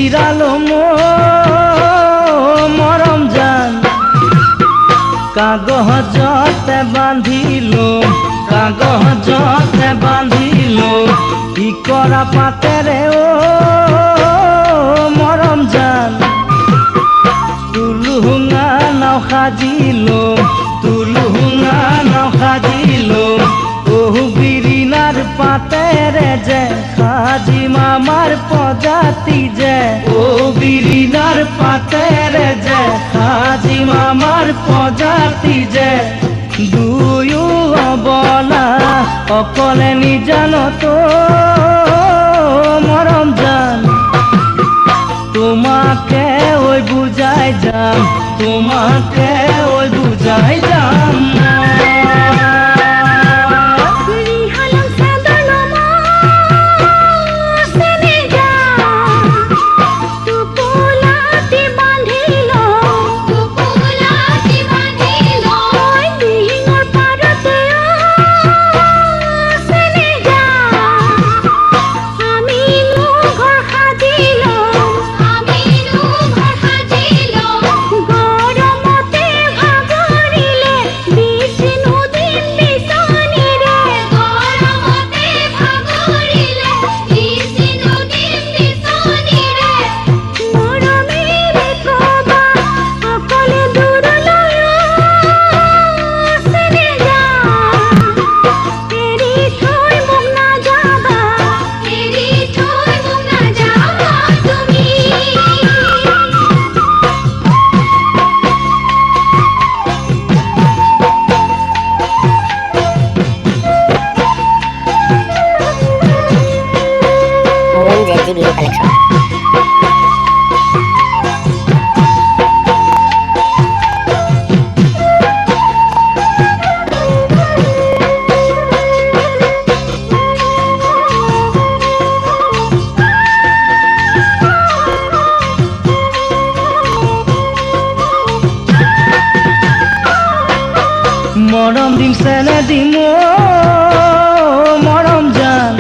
জিৰালো মৰম জান কাগজতে বান্ধিলো ইকৰা পাতেৰে মৰম জান তুলুঙা নাও সাজিলো বিৰিণাৰ পাতেৰে যে সাজিম আমাৰ প্ৰজাতি যে বিৰিণাৰ পাতেৰে যে সাজিম আমাৰ প্ৰজাতি যে দুয়ো অবলা অকলে নিজানতো মৰম জান তোমাকে ওই বুঝাই যাম Video collection. মৰম দিম চেনে দিম মৰম জান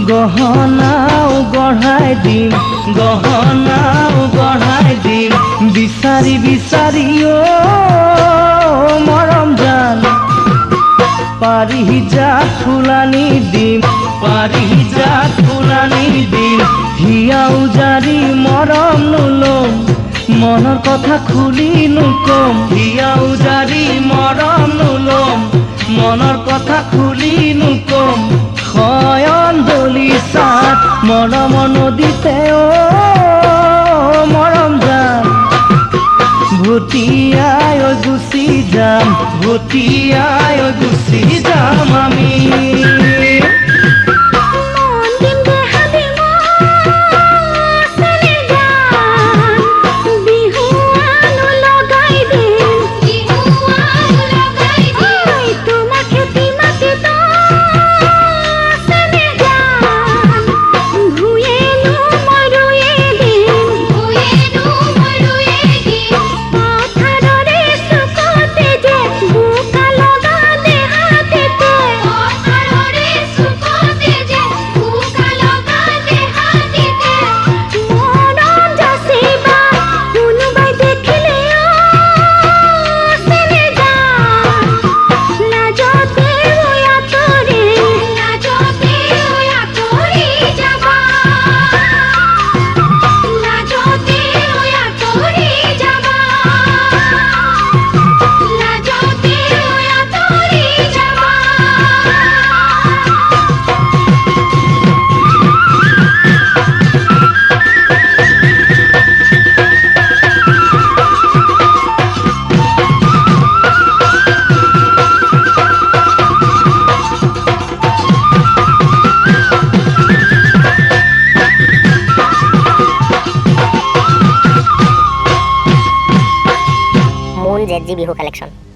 গহনাও গঢ়াই দিম বিচাৰি মৰম জান পাৰিজাত ফুলানি দিম হিয়া উজাৰি মৰম নুলম মনৰ কথা খুলি নুকম হিয়া উজাৰি মৰম নুলম মনৰ কথা খুলি নুকম শয়ন দলিচাত মৰমৰ নদীতে মৰম জান ভুটিয়াই গুচি যাম আমি ZG Bihu collection.